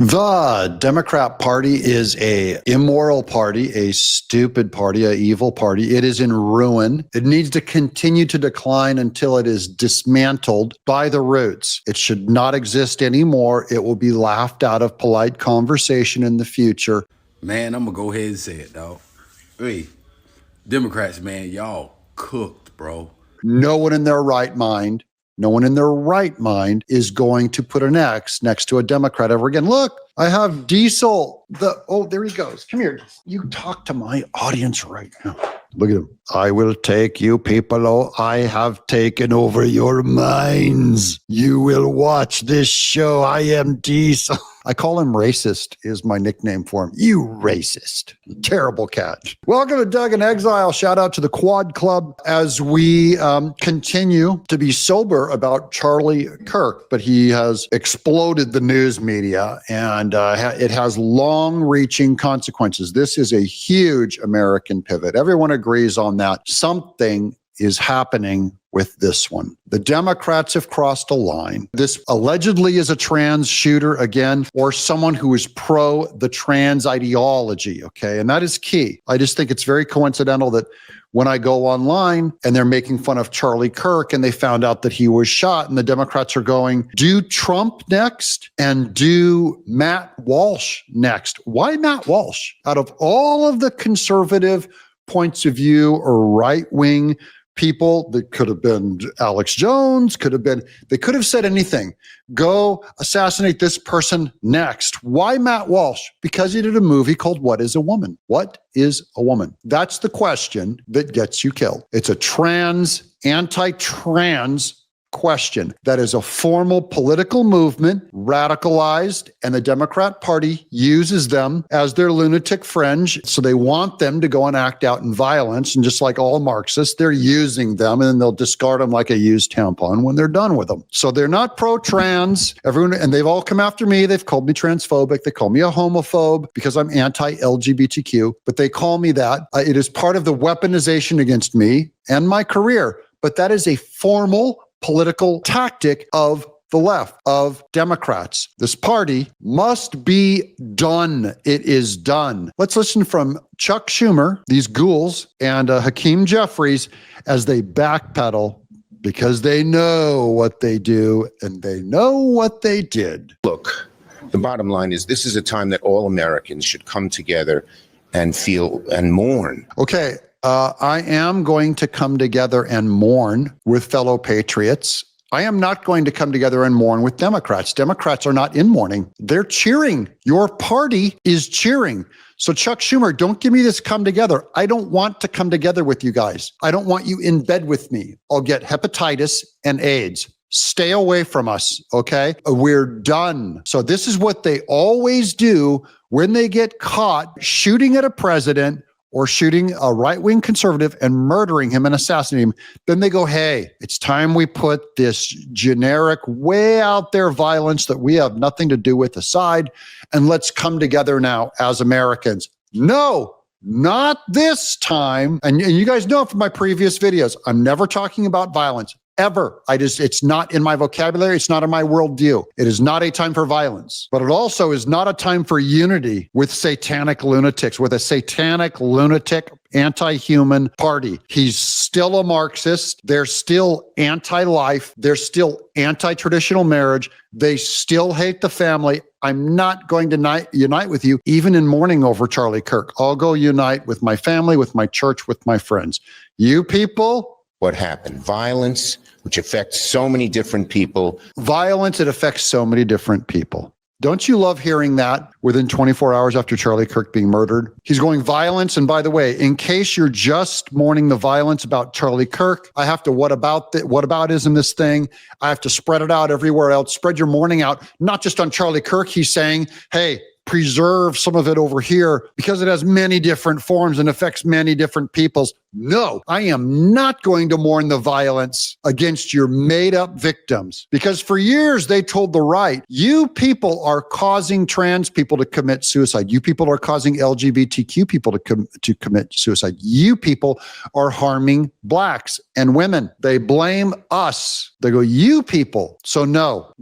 The Democrat Party is a immoral party, a stupid party, a evil party. It is in ruin. It needs to continue to decline until it is dismantled by the roots. It should not exist anymore. It will be laughed out of polite conversation in the future. Man, I'm gonna go ahead and say it, dog. Hey, Democrats, man, y'all cooked, bro. No one in their right mind is going to put an X next to a Democrat ever again. Look, I have Diesel. There he goes. Come here. You talk to my audience right now. Look at him. I will take you people. Oh, I have taken over your minds. You will watch this show. I am Diesel. I call him racist is my nickname for him. You racist. Terrible cat. Welcome to Doug in Exile. Shout out to the Quad Club as we continue to be sober about Charlie Kirk, but he has exploded the news media and it has long-reaching consequences. This is a huge American pivot. Everyone agrees on that. Something is happening with this one. The Democrats have crossed a line. This allegedly is a trans shooter again, or someone who is pro the trans ideology, okay? And that is key. I just think it's very coincidental that when I go online and they're making fun of Charlie Kirk and they found out that he was shot and the Democrats are going, do Trump next and do Matt Walsh next. Why Matt Walsh? Out of all of the conservative points of view or right-wing people, that could have been Alex Jones, they could have said anything. Go assassinate this person next. Why Matt Walsh? Because he did a movie called What is a Woman? What is a woman? That's the question that gets you killed. It's a anti-trans question. That is a formal political movement, radicalized, and the Democrat Party uses them as their lunatic fringe. So they want them to go and act out in violence. And just like all Marxists, they're using them and then they'll discard them like a used tampon when they're done with them. So they're not pro-trans. Everyone, and they've all come after me. They've called me transphobic. They call me a homophobe because I'm anti-LGBTQ, but they call me that. It is part of the weaponization against me and my career. But that is a formal political tactic of the left, of Democrats. This party must be done. It is done. Let's listen from Chuck Schumer, these ghouls, and Hakeem Jeffries as they backpedal because they know what they do and they know what they did. Look, the bottom line is this is a time that all Americans should come together and feel and mourn. Okay. I am going to come together and mourn with fellow patriots. I am not going to come together and mourn with Democrats. Democrats are not in mourning. They're cheering. Your party is cheering. So Chuck Schumer, don't give me this come together. I don't want to come together with you guys. I don't want you in bed with me. I'll get hepatitis and AIDS. Stay away from us, okay? We're done. So this is what they always do when they get caught shooting at a president or shooting a right-wing conservative and murdering him and assassinating him. Then they go, hey, it's time we put this generic, way out there violence that we have nothing to do with aside, and let's come together now as Americans. No, not this time. And you guys know from my previous videos, I'm never talking about violence. Ever. It's not in my vocabulary. It's not in my worldview. It is not a time for violence, but it also is not a time for unity with satanic lunatics, with a satanic lunatic anti-human party. He's still a Marxist. They're still anti-life. They're still anti-traditional marriage. They still hate the family. I'm not going to unite with you, even in mourning over Charlie Kirk. I'll go unite with my family, with my church, with my friends. You people, what happened? Violence, which affects so many different people. Violence, it affects so many different people. Don't you love hearing that within 24 hours after Charlie Kirk being murdered? He's going violence. And by the way, in case you're just mourning the violence about Charlie Kirk, I have to whataboutism this thing. I have to spread it out everywhere else. Spread your mourning out, not just on Charlie Kirk. He's saying, hey, preserve some of it over here because it has many different forms and affects many different peoples. No, I am not going to mourn the violence against your made-up victims because for years they told the right, you people are causing trans people to commit suicide. You people are causing LGBTQ people to commit suicide. You people are harming blacks and women. They blame us. They go, you people. So no.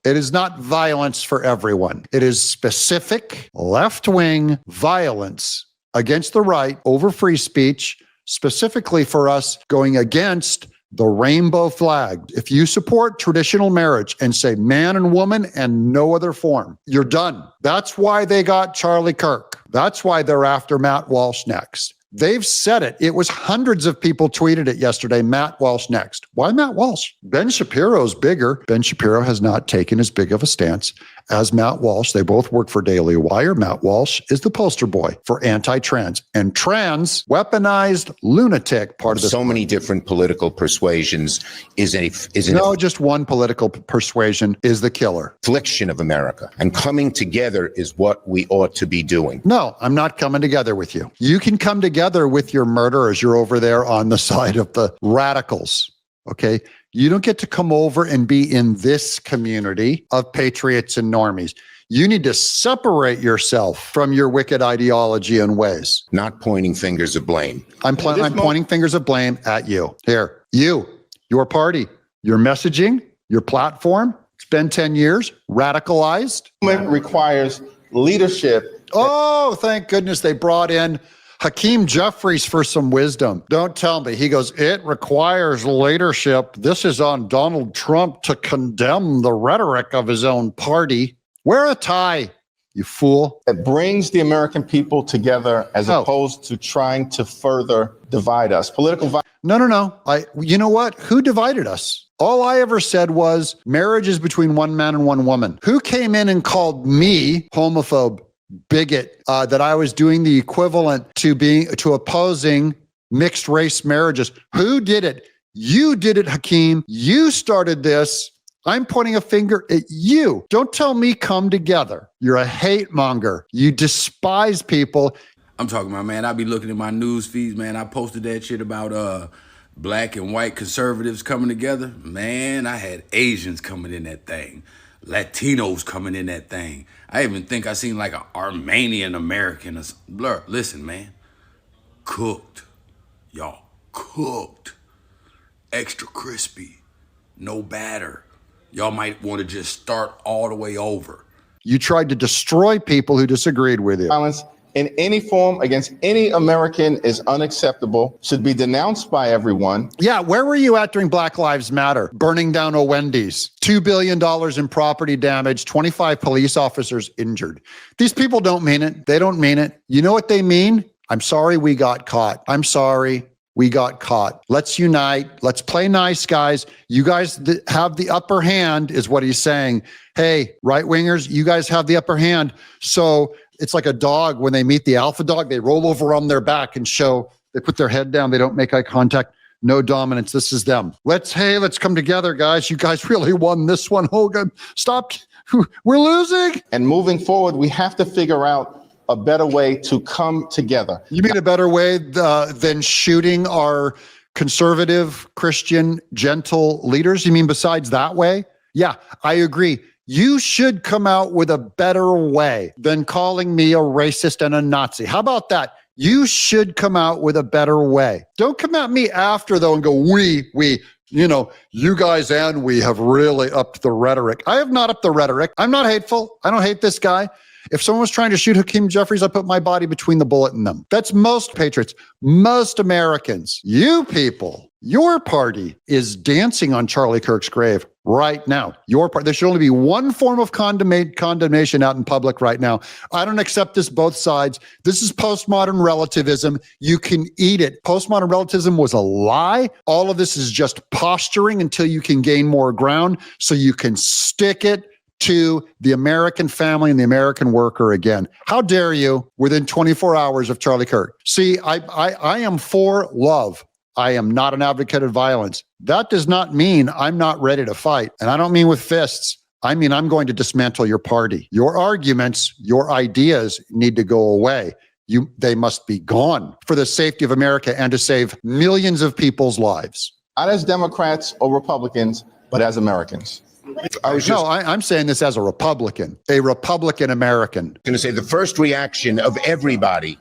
It is not violence for everyone. It is specific left-wing violence against the right over free speech, specifically for us going against the rainbow flag. If you support traditional marriage and say man and woman and no other form, you're done. That's why they got Charlie Kirk. That's why they're after Matt Walsh next. They've said it. It was hundreds of people tweeted it yesterday. Matt Walsh next. Why Matt Walsh? Ben Shapiro's bigger. Ben Shapiro has not taken as big of a stance as Matt Walsh. They both work for Daily Wire. Matt Walsh is the poster boy for anti-trans and trans weaponized lunatic part of this. So many different political persuasions just one political persuasion is the killer. Affliction of America, and coming together is what we ought to be doing. No, I'm not coming together with you. You can come together with your murderers. You're over there on the side of the radicals. Okay. You don't get to come over and be in this community of patriots and normies. You need to separate yourself from your wicked ideology and ways. Not pointing fingers of blame. I'm pointing fingers of blame at you. Here, your party, your messaging, your platform. It's been 10 years, radicalized. It requires leadership. Oh, thank goodness they brought in Hakeem Jeffries for some wisdom. Don't tell me. He goes, it requires leadership. This is on Donald Trump to condemn the rhetoric of his own party. Wear a tie, you fool. That brings the American people together as opposed to trying to further divide us. Political violence. No. You know what? Who divided us? All I ever said was marriage is between one man and one woman. Who came in and called me homophobe, bigot, that I was doing the equivalent to opposing mixed race marriages? Who did it? You did it, Hakeem. You started this. I'm pointing a finger at you. Don't tell me come together. You're a hate monger. You despise people. I'm talking about, man, I be looking at my news feeds, man. I posted that shit about black and white conservatives coming together. Man, I had Asians coming in that thing. Latinos coming in that thing. I even think I seen like an Armenian American. Blur. Listen, man. Cooked. Y'all. Cooked. Extra crispy. No batter. Y'all might want to just start all the way over. You tried to destroy people who disagreed with you. Violence in any form against any American is unacceptable, should be denounced by everyone. Yeah, where were you at during Black Lives Matter? Burning down a Wendy's, $2 billion in property damage, 25 police officers injured. These people don't mean it. They don't mean it. You know what they mean? I'm sorry we got caught. I'm sorry we got caught. Let's unite. Let's play nice, guys. You guys have the upper hand is what he's saying. Hey, right-wingers, you guys have the upper hand. So it's like a dog when they meet the alpha dog, they roll over on their back and show, they put their head down, they don't make eye contact, no dominance, this is them. Let's come together, guys. You guys really won this one, Hogan. Stop, we're losing. And moving forward, we have to figure out a better way to come together. You mean a better way than shooting our conservative, Christian, gentle leaders? You mean besides that way? Yeah, I agree. You should come out with a better way than calling me a racist and a Nazi. How about that? You should come out with a better way. Don't come at me after, though, and go, you guys and we have really upped the rhetoric. I have not upped the rhetoric. I'm not hateful. I don't hate this guy. If someone was trying to shoot Hakeem Jeffries, I put my body between the bullet and them. That's most patriots, most Americans. You people, your party is dancing on Charlie Kirk's grave right now. Your part. There should only be one form of condemnation out in public right now. I don't accept this both sides. This is postmodern relativism. You can eat it. Postmodern relativism was a lie. All of this is just posturing until you can gain more ground so you can stick it to the American family and the American worker again. How dare you within 24 hours of Charlie Kirk? See, I am for love. I am not an advocate of violence. That does not mean I'm not ready to fight. And I don't mean with fists. I mean, I'm going to dismantle your party. Your arguments, your ideas need to go away. They must be gone for the safety of America and to save millions of people's lives. Not as Democrats or Republicans, but as Americans. I'm saying this as a Republican American. Going to say the first reaction of everybody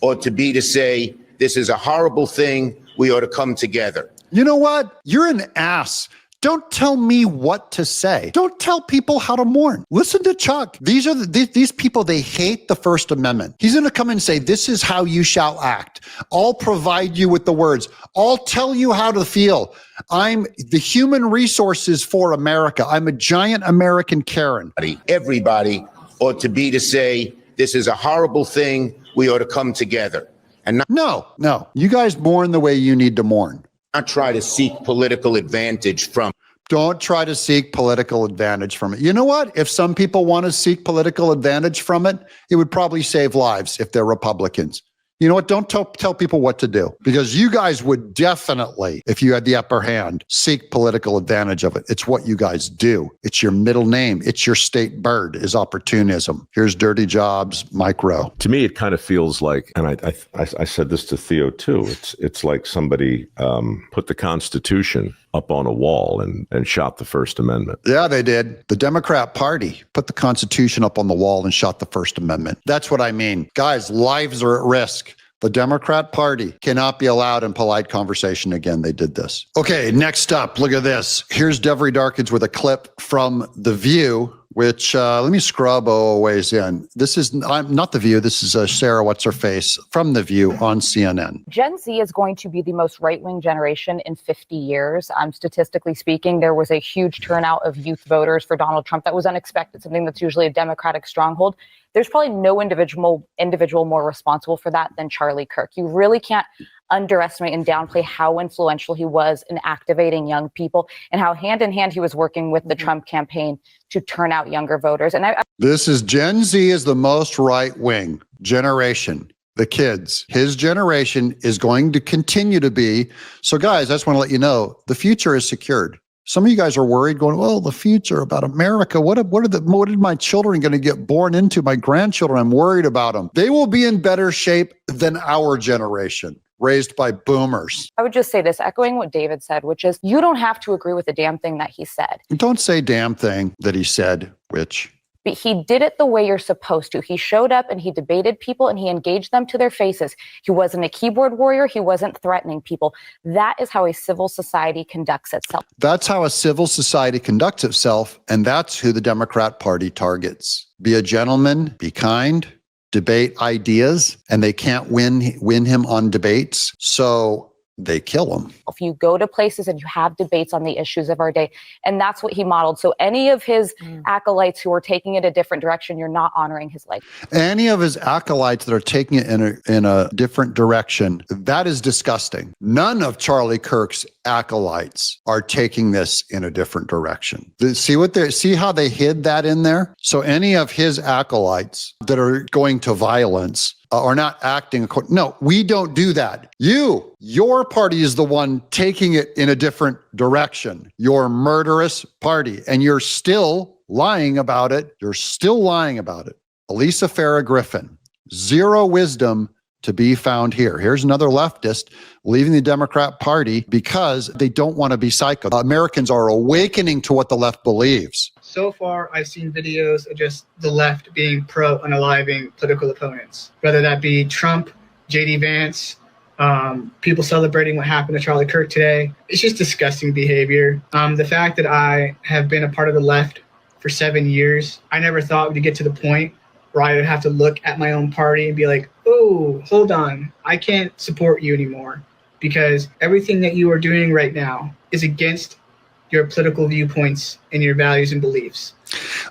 ought to be to say, this is a horrible thing. We ought to come together. You know what? You're an ass Don't tell me what to say. Don't tell people how to mourn. Listen to Chuck. These are these people, they hate the First Amendment. He's going to come and say, this is how you shall act. I'll provide you with the words. I'll tell you how to feel. I'm the human resources for America. I'm a giant American Karen. Everybody ought to be to say, this is a horrible thing. We ought to come together and No. You guys mourn the way you need to mourn. not try to seek political advantage from. Don't try to seek political advantage from it. You know what? If some people want to seek political advantage from it, it would probably save lives if they're Republicans. You know what? Don't tell people what to do, because you guys would definitely, if you had the upper hand, seek political advantage of it. It's what you guys do. It's your middle name. It's your state bird is opportunism. Here's dirty jobs, micro. To me, it kind of feels like, and I said this to Theo too, it's like somebody put the Constitution up on a wall and shot the First Amendment. Yeah, they did. The Democrat Party put the Constitution up on the wall and shot the First Amendment. That's what I mean. Guys, lives are at risk. The Democrat Party cannot be allowed in polite conversation again. They did this. Okay, next up, look at this. Here's Devery Darkins with a clip from The View, which let me scrub a ways in. This is not The View. This is Sarah What's-Her-Face from The View on CNN. Gen Z is going to be the most right-wing generation in 50 years. Statistically speaking, there was a huge turnout of youth voters for Donald Trump. That was unexpected, something that's usually a Democratic stronghold. There's probably no individual more responsible for that than Charlie Kirk. You really can't underestimate and downplay how influential he was in activating young people and how hand in hand he was working with the Trump campaign to turn out younger voters. And this is Gen Z is the most right-wing generation. The kids, his generation is going to continue to be. So guys, I just want to let you know, the future is secured. Some of you guys are worried going, well, the future about America. What are my children going to get born into? My grandchildren, I'm worried about them. They will be in better shape than our generation, raised by boomers. I would just say this, echoing what David said, which is you don't have to agree with the damn thing that he said. Don't say damn thing that he said, which... But he did it the way you're supposed to. He showed up and he debated people and he engaged them to their faces. He wasn't a keyboard warrior. He wasn't threatening people. That is how a civil society conducts itself. That's how a civil society conducts itself. And that's who the Democrat Party targets. Be a gentleman, be kind, debate ideas, and they can't win him on debates. So they kill him. If you go to places and you have debates on the issues of our day, and that's what he modeled. So any of his acolytes who are taking it a different direction, you're not honoring his legacy. Any of his acolytes that are taking it in a different direction, that is disgusting. None of Charlie Kirk's acolytes are taking this in a different direction. See how they hid that in there? So any of his acolytes that are going to violence are not acting according. No, we don't do that. Your party is the one taking it in a different direction. Your murderous party. And you're still lying about it. Elisa Farrah Griffin, zero wisdom to be found here. Here's another leftist leaving the Democrat Party because they don't want to be psycho. Americans are awakening to what the left believes. So far, I've seen videos of just the left being pro-unaliving political opponents, whether that be Trump, J.D. Vance, people celebrating what happened to Charlie Kirk today. It's just disgusting behavior. The fact that I have been a part of the left for 7 years, I never thought we'd get to the point where I would have to look at my own party and be like, oh, hold on, I can't support you anymore because everything that you are doing right now is against your political viewpoints and your values and beliefs.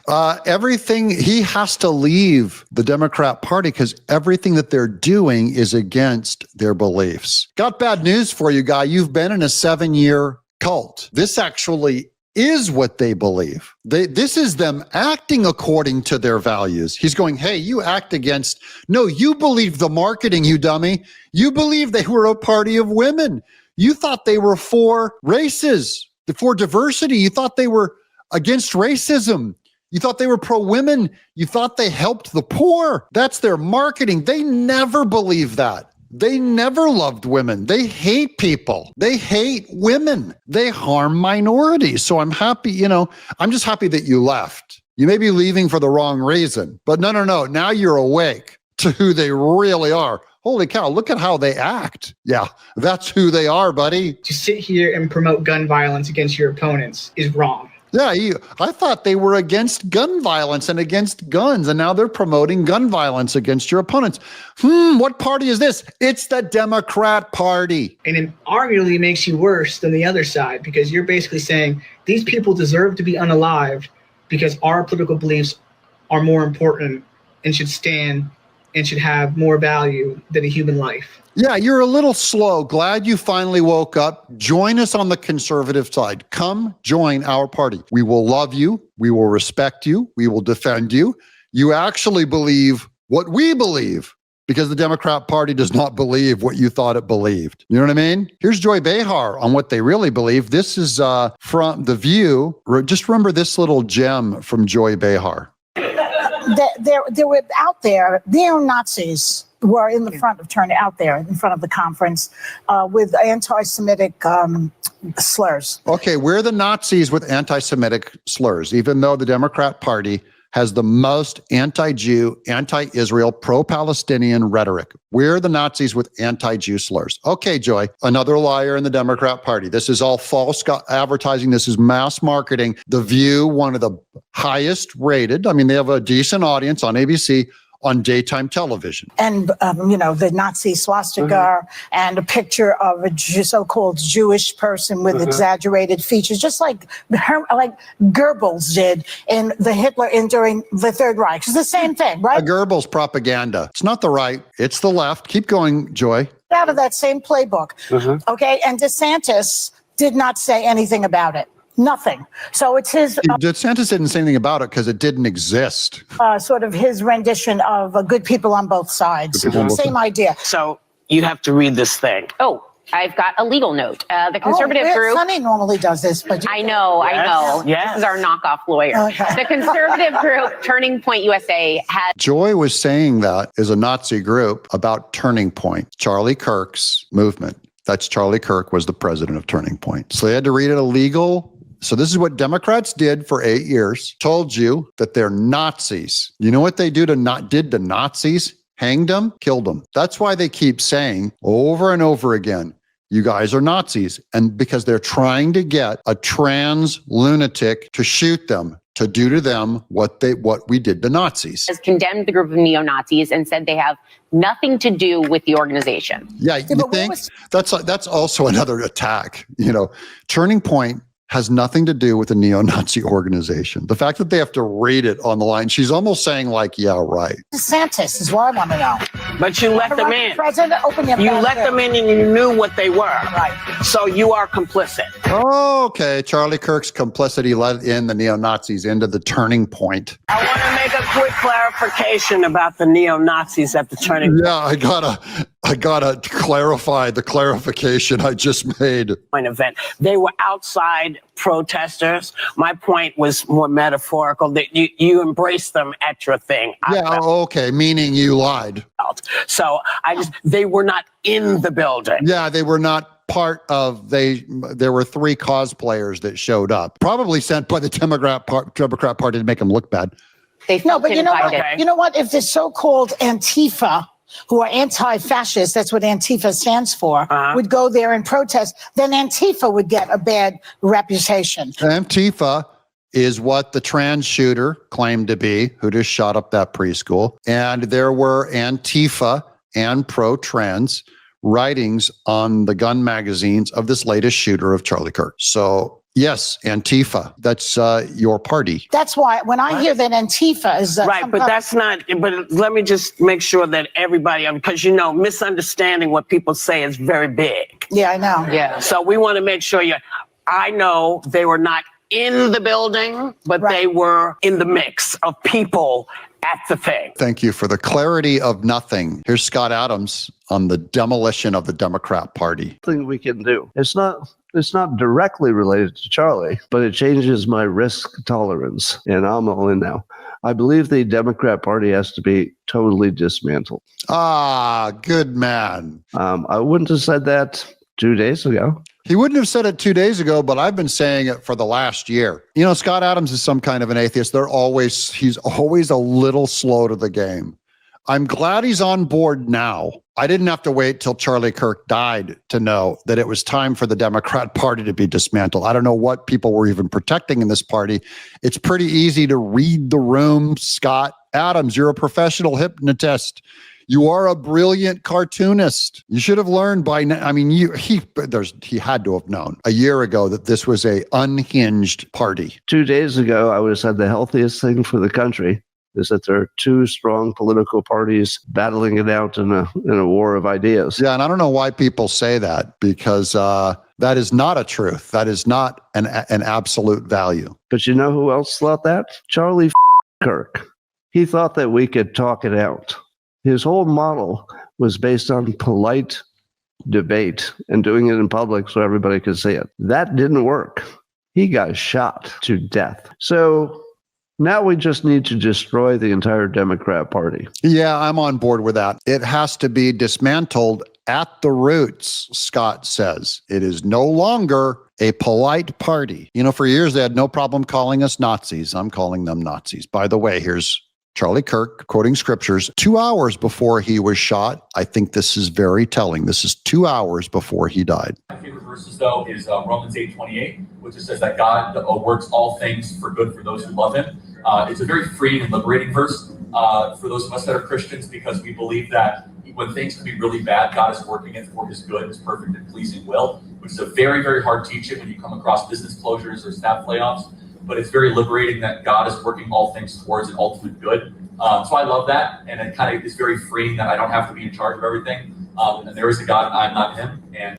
He has to leave the Democrat Party because everything that they're doing is against their beliefs. Got bad news for you, guy. You've been in a 7-year cult. This actually is what they believe. This is them acting according to their values. He's going, hey, you act against. No, you believe the marketing, you dummy. You believe they were a party of women. You thought they were for races, for diversity. You thought they were against racism. You thought they were pro-women. You thought they helped the poor. That's their marketing. They never believe that. They never loved women. They hate people. They hate women. They harm minorities. So I'm happy, I'm just happy that you left. You may be leaving for the wrong reason, but no. Now you're awake to who they really are. holy cow, look at how they act. Yeah, that's who they are, buddy. To sit here and promote gun violence against your opponents is wrong. Yeah, I thought they were against gun violence and against guns, and now they're promoting gun violence against your opponents. What party is this? It's the Democrat Party. And it arguably makes you worse than the other side, because you're basically saying these people deserve to be unalived because our political beliefs are more important and should stand and should have more value than a human life. Yeah, you're a little slow. Glad you finally woke up. Join us on the conservative side. Come join our party. We will love you. We will respect you. We will defend you. You actually believe what we believe, because the Democrat Party does not believe what you thought it believed. You know what I mean? Here's Joy Behar on what they really believe. This is from The View. Just remember this little gem from Joy Behar. There were out there, neo-Nazis were in the front of the conference with anti-Semitic slurs. Okay, we're the Nazis with anti-Semitic slurs, even though the Democrat Party has the most anti-Jew, anti-Israel, pro-Palestinian rhetoric. We're the Nazis with anti-Jew slurs. Okay, Joy, another liar in the Democrat Party. This is all false advertising. This is mass marketing. The View, one of the highest rated. I mean, they have a decent audience on ABC, on daytime television. And, the Nazi swastika and a picture of a so-called Jewish person with exaggerated features, just like Goebbels did in the Hitler during the Third Reich. It's the same thing, right? Goebbels propaganda. It's not the right, it's the left. Keep going, Joy. Out of that same playbook. Okay, and DeSantis did not say anything about it. Nothing. So it's his DeSantis didn't say anything about it because it didn't exist. sort of his rendition of good people on both sides. Same idea. So you have to read this thing. Oh, I've got a legal note. The conservative group. Sunny normally does this, but I know. Yes. This is our knockoff lawyer. Okay. The conservative group, Turning Point USA, had. Joy was saying that is a Nazi group about Turning Point, Charlie Kirk's movement. That's Charlie Kirk was the president of Turning Point. So they had to read it illegal. So this is what Democrats did for 8 years, told you that they're Nazis. You know what they did to Nazis? Hanged them, killed them. That's why they keep saying over and over again, you guys are Nazis. And because they're trying to get a trans lunatic to shoot them, to do to them what we did to Nazis. Has condemned the group of neo-Nazis and said they have nothing to do with the organization. Yeah, you think? That's also another attack. Turning Point has nothing to do with the neo-Nazi organization. The fact that they have to read it on the line, she's almost saying yeah, right. DeSantis is what I want to know. But you let them in. President, open your You let them in and you knew what they were. Right. So you are complicit. Okay, Charlie Kirk's complicity let in the neo-Nazis into the Turning Point. I want to make a quick clarification about the neo-Nazis at the Turning Point. Yeah, I gotta clarify the clarification I just made. Event. They were outside protesters. My point was more metaphorical, that you embraced them at your thing. Yeah, okay, meaning you lied. So they were not in the building. Yeah, they were not part of, there were 3 cosplayers that showed up, probably sent by the Democrat Party to make them look bad. No, but you know what? You know what? If the so-called Antifa, who are anti-fascist, that's what Antifa stands for, would go there and protest, then Antifa would get a bad reputation. Antifa is what the trans shooter claimed to be, who just shot up that preschool. And there were Antifa and pro-trans writings on the gun magazines of this latest shooter of Charlie Kirk. So yes, Antifa, that's your party. That's why when I hear that Antifa is... right, but that's not... But let me just make sure that everybody... Because, misunderstanding what people say is very big. Yeah, I know. Yeah. So we want to make sure I know they were not in the building, but they were in the mix of people at the thing. Thank you for the clarity of nothing. Here's Scott Adams on the demolition of the Democrat Party. Thing we can do. It's not directly related to Charlie, but it changes my risk tolerance, and I'm all in now. I believe the Democrat Party has to be totally dismantled. Ah, good man. I wouldn't have said that 2 days ago. He wouldn't have said it 2 days ago, but I've been saying it for the last year. Scott Adams is some kind of an atheist. He's always a little slow to the game. I'm glad he's on board now. I didn't have to wait till Charlie Kirk died to know that it was time for the Democrat Party to be dismantled. I don't know what people were even protecting in this party. It's pretty easy to read the room. Scott Adams, you're a professional hypnotist. You are a brilliant cartoonist. You should have learned by now. I mean, he had to have known a year ago that this was a unhinged party. 2 days ago, I would have said the healthiest thing for the country is that there are two strong political parties battling it out in a war of ideas. Yeah, and I don't know why people say that, because that is not a truth. That is not an absolute value. But you know who else thought that? Charlie Kirk. He thought that we could talk it out. His whole model was based on polite debate and doing it in public so everybody could see it. That didn't work. He got shot to death. So now we just need to destroy the entire Democrat Party. Yeah, I'm on board with that. It has to be dismantled at the roots, Scott says. It is no longer a polite party. You know, for years they had no problem calling us Nazis. I'm calling them Nazis. By the way, here's Charlie Kirk quoting scriptures 2 hours before he was shot. I think this is very telling. This is 2 hours before he died. My favorite verses, though, is Romans 8:28, which says that God works all things for good for those who love him. It's a very freeing and liberating verse for those of us that are Christians, because we believe that when things can be really bad, God is working it for his good, his perfect and pleasing will, which is a very, very hard teaching when you come across business closures or staff layoffs. But it's very liberating that God is working all things towards an ultimate good. So I love that. And it kind of is very freeing that I don't have to be in charge of everything. And there is a God and I'm not him. And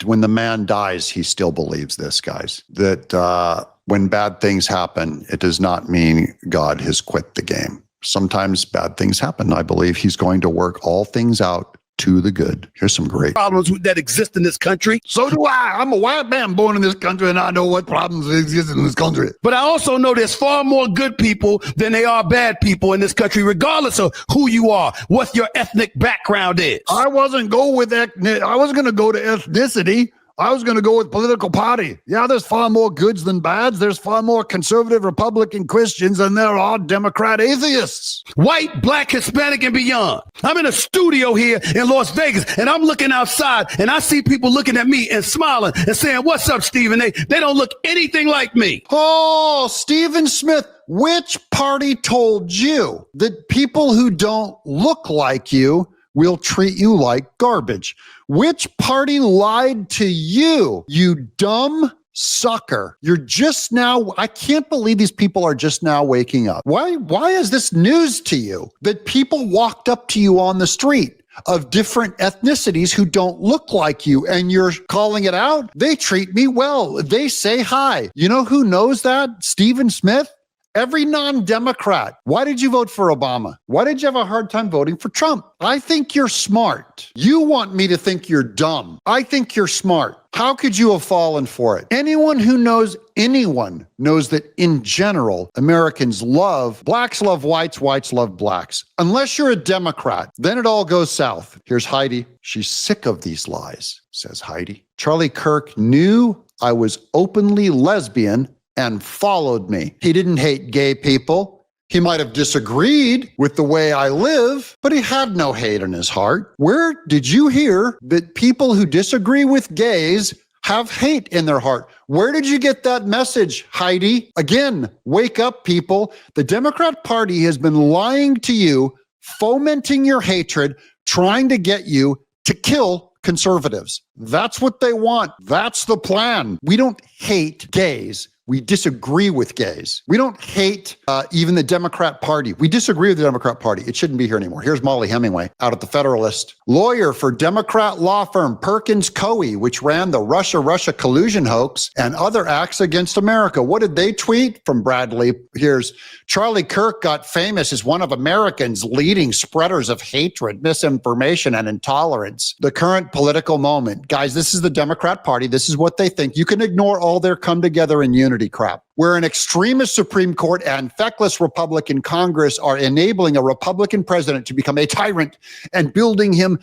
when the man dies, he still believes this, guys, that when bad things happen, it does not mean God has quit the game. Sometimes bad things happen. I believe he's going to work all things out to the good. Here's some great problems that exist in this country. So do I. I'm a white man born in this country, and I know what problems exist in this country. But I also know there's far more good people than there are bad people in this country, regardless of who you are, what your ethnic background is. I wasn't going to go to ethnicity. I was going to go with political party. Yeah, there's far more goods than bads. There's far more conservative Republican Christians than there are Democrat atheists. White, black, Hispanic, and beyond. I'm in a studio here in Las Vegas, and I'm looking outside, and I see people looking at me and smiling and saying, "What's up, Stephen?" They don't look anything like me. Oh, Stephen Smith, which party told you that people who don't look like you will treat you like garbage? Which party lied to you, you dumb sucker? You're just now, I can't believe these people are just now waking up. Why is this news to you that people walked up to you on the street of different ethnicities who don't look like you and you're calling it out? They treat me well. They say hi. You know who knows that? Stephen Smith. Every non-Democrat. Why did you vote for Obama? Why did you have a hard time voting for Trump? I think you're smart. You want me to think you're dumb. I think you're smart. How could you have fallen for it? Anyone knows that in general, Americans blacks love whites, whites love blacks. Unless you're a Democrat, then it all goes south. Here's Heidi. She's sick of these lies, says Heidi. Charlie Kirk knew I was openly lesbian and followed me. He didn't hate gay people. He might have disagreed with the way I live, but he had no hate in his heart. Where did you hear that people who disagree with gays have hate in their heart? Where did you get that message, Heidi? Again, wake up, people. The Democrat Party has been lying to you, fomenting your hatred, trying to get you to kill conservatives. That's what they want. That's the plan. We don't hate gays. We disagree with gays. We don't hate even the Democrat Party. We disagree with the Democrat Party. It shouldn't be here anymore. Here's Molly Hemingway out at the Federalist. Lawyer for Democrat law firm Perkins Coie, which ran the Russia collusion hoax and other acts against America. What did they tweet? From Bradley. Here's Charlie Kirk got famous as one of Americans' leading spreaders of hatred, misinformation, and intolerance. The current political moment. Guys, this is the Democrat Party. This is what they think. You can ignore all their come together and unity crap. where an extremist Supreme Court and feckless Republican Congress are enabling a Republican president to become a tyrant and building him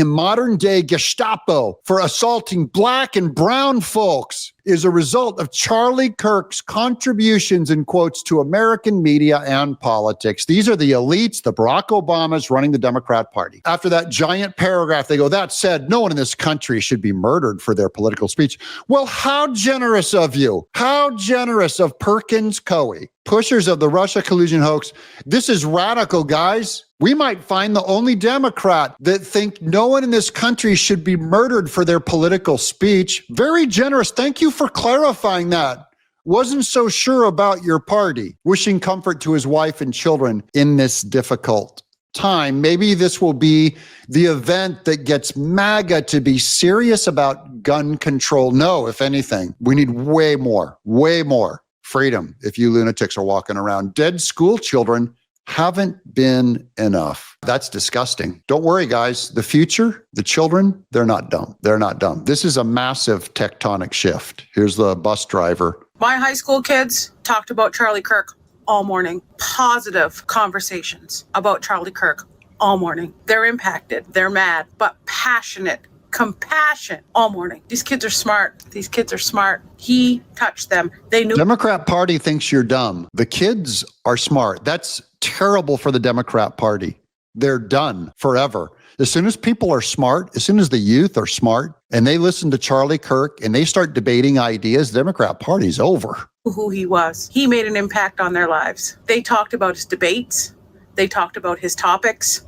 modern day Gestapo for assaulting black and brown folks is a result of Charlie Kirk's contributions, in quotes, to American media and politics. These are the elites, the Barack Obamas running the Democrat Party. After that giant paragraph, they go, that said, no one in this country should be murdered for their political speech. Well, how generous of you. How generous of Perkins Coie, pushers of the Russia collusion hoax. This is radical, guys. We might find the only Democrat that think no one in this country should be murdered for their political speech. Very generous. Thank you for clarifying that. Wasn't so sure about your party. Wishing comfort to his wife and children in this difficult time. Maybe this will be the event that gets MAGA to be serious about gun control. No, if anything, we need way more freedom if you lunatics are walking around. Dead school children haven't been enough. That's disgusting. Don't worry, guys. The future, the children, they're not dumb. They're not dumb. This is a massive tectonic shift. Here's the bus driver. My high school kids talked about Charlie Kirk all morning. Positive conversations about Charlie Kirk all morning. They're impacted. They're mad, but passionate. Compassion all morning. These kids are smart. These kids are smart. He touched them. They knew. Democrat Party thinks you're dumb. The kids are smart. That's terrible for the Democrat Party. They're done forever. As soon as people are smart, as soon as the youth are smart and they listen to Charlie Kirk and they start debating ideas, the Democrat Party's over. Who he was. He made an impact on their lives. They talked about his debates. They talked about his topics.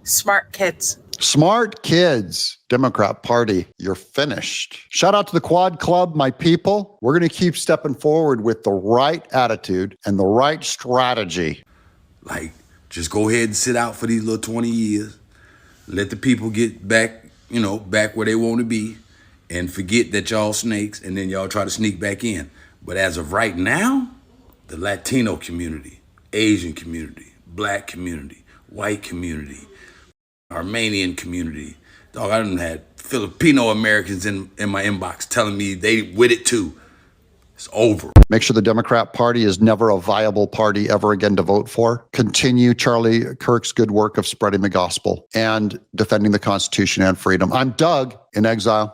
Smart kids. Smart kids. Democrat Party, you're finished. Shout out to the Quad Club, my people. We're going to keep stepping forward with the right attitude and the right strategy. Like, just go ahead and sit out for these little 20 years. Let the people get back, back where they want to be and forget that y'all snakes and then y'all try to sneak back in. But as of right now, the Latino community, Asian community, black community, white community, Armenian community. Dog, I done had Filipino Americans in my inbox telling me they with it too. It's over. Make sure the Democrat Party is never a viable party ever again to vote for. Continue Charlie Kirk's good work of spreading the gospel and defending the Constitution and freedom. I'm Doug, in exile.